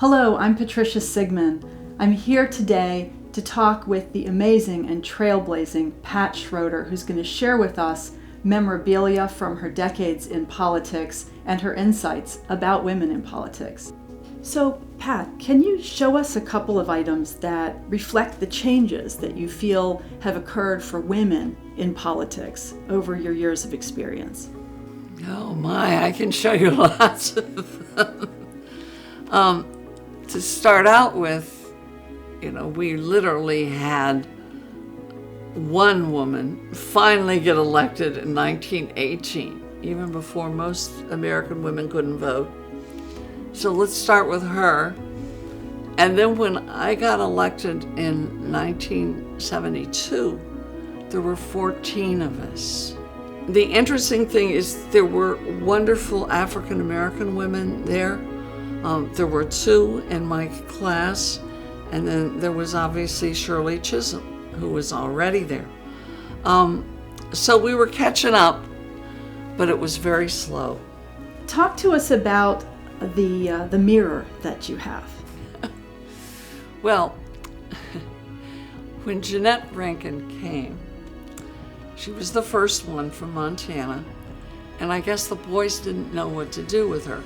Hello, I'm Patricia Sigmund. I'm here today to talk with the amazing and trailblazing Pat Schroeder, who's going to share with us memorabilia from her decades in politics and her insights about women in politics. So, Pat, can you show us a couple of items that reflect the changes that you feel have occurred for women in politics over your years of experience? Oh my, I can show you lots of them. To start out with, we literally had one woman finally get elected in 1918, even before most American women couldn't vote. So let's start with her. And then when I got elected in 1972, there were 14 of us. The interesting thing is there were wonderful African American women there. There were 2 in my class, and then there was obviously Shirley Chisholm, who was already there. So we were catching up, but it was very slow. Talk to us about the mirror that you have. Well, when Jeanette Rankin came, she was the first one from Montana, and I guess the boys didn't know what to do with her.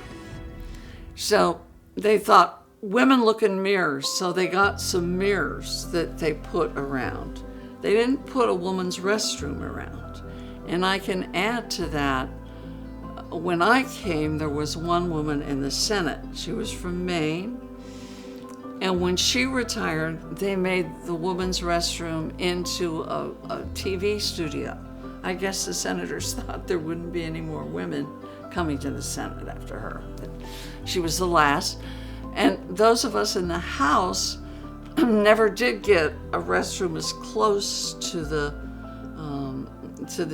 So they thought women look in mirrors, so they got some mirrors that they put around. They didn't put a woman's restroom around. And I can add to that, when I came, there was one woman in the Senate. She was from Maine. And when she retired, they made the woman's restroom into a TV studio. I guess the senators thought there wouldn't be any more women coming to the Senate after her. She was the last. And those of us in the House never did get a restroom as close to the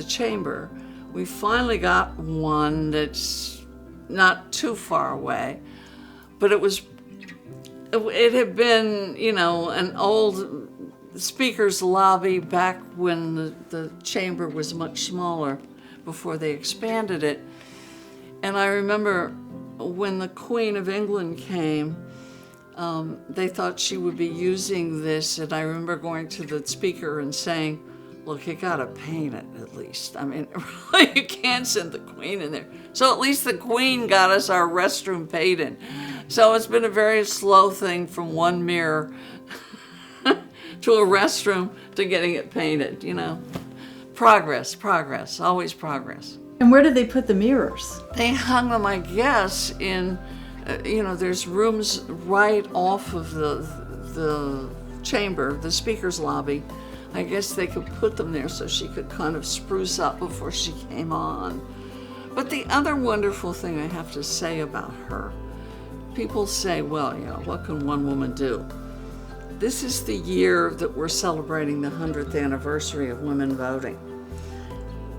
chamber. We finally got one that's not too far away, but it had been, an old speaker's lobby back when the chamber was much smaller before they expanded it. And I remember when the Queen of England came, they thought she would be using this, and I remember going to the speaker and saying, look, you gotta paint it at least. I mean, really, you can't send the Queen in there. So at least the Queen got us our restroom painted. So it's been a very slow thing from one mirror to a restroom to getting it painted, Progress, always progress. And where did they put the mirrors? They hung them, I guess, in, there's rooms right off of the chamber, the speaker's lobby. I guess they could put them there so she could kind of spruce up before she came on. But the other wonderful thing I have to say about her, people say, well, what can one woman do? This is the year that we're celebrating the 100th anniversary of women voting.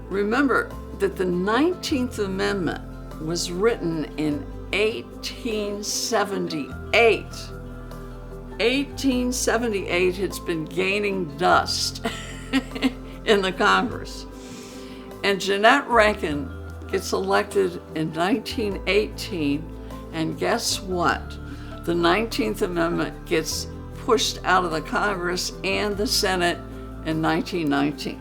Remember that the 19th Amendment was written in 1878. 1878 has been gaining dust in the Congress. And Jeanette Rankin gets elected in 1918, and guess what? The 19th Amendment gets pushed out of the Congress and the Senate in 1919.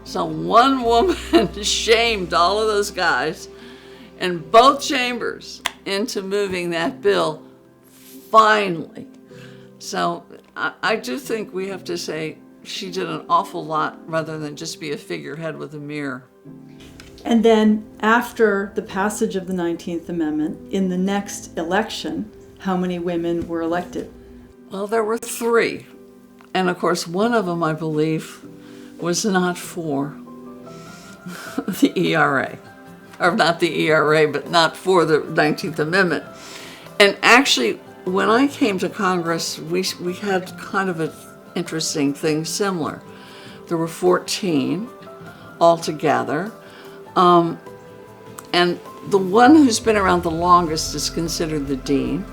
So one woman shamed all of those guys in both chambers into moving that bill finally. So I do think we have to say she did an awful lot rather than just be a figurehead with a mirror. And then after the passage of the 19th Amendment, in the next election, how many women were elected? Well, there were 3. And of course, one of them, I believe, was not for the ERA. Or not the ERA, but not for the 19th Amendment. And actually, when I came to Congress, we had kind of an interesting thing similar. There were 14 altogether. And the one who's been around the longest is considered the dean.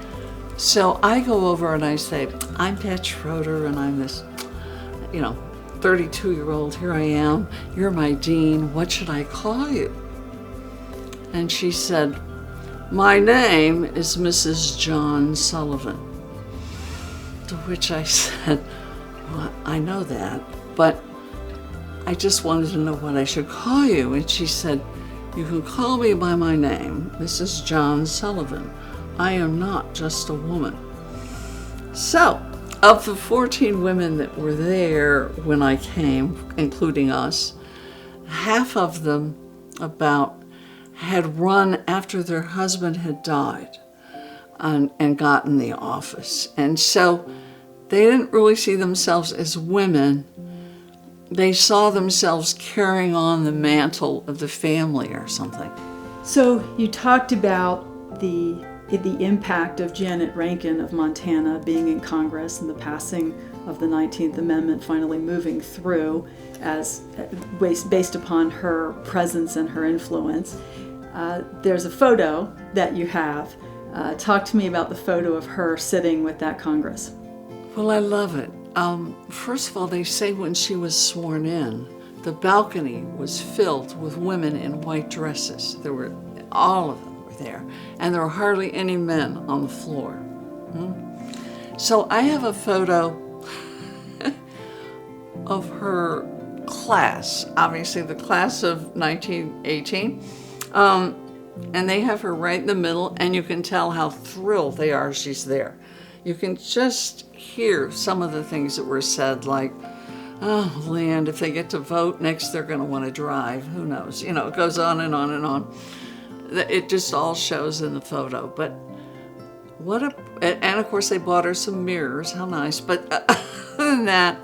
So I go over and I say, I'm Pat Schroeder, and I'm this, 32-year-old, here I am, you're my dean, what should I call you? And she said, my name is Mrs. John Sullivan. To which I said, well, I know that, but I just wanted to know what I should call you. And she said, you can call me by my name. This is John Sullivan. I am not just a woman. So, of the 14 women that were there when I came, including us, half of them about had run after their husband had died and gotten the office. And so they didn't really see themselves as women. They saw themselves carrying on the mantle of the family or something. So you talked about the impact of Janet Rankin of Montana being in Congress and the passing of the 19th Amendment finally moving through as based upon her presence and her influence. There's a photo that you have. Talk to me about the photo of her sitting with that Congress. Well, I love it. First of all, they say when she was sworn in, the balcony was filled with women in white dresses. All of them were there, and there were hardly any men on the floor. So I have a photo of her class, obviously the class of 1918, and they have her right in the middle, and you can tell how thrilled they are she's there. You can just hear some of the things that were said, like, oh, land, if they get to vote next, they're going to want to drive. Who knows? You know, it goes on and on and on. It just all shows in the photo. But and of course they bought her some mirrors. How nice. But other than that,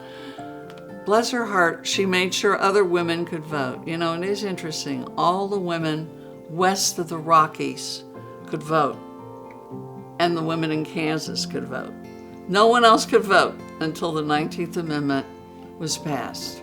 bless her heart, she made sure other women could vote. You know, and it is interesting. All the women west of the Rockies could vote. And the women in Kansas could vote. No one else could vote until the 19th Amendment was passed.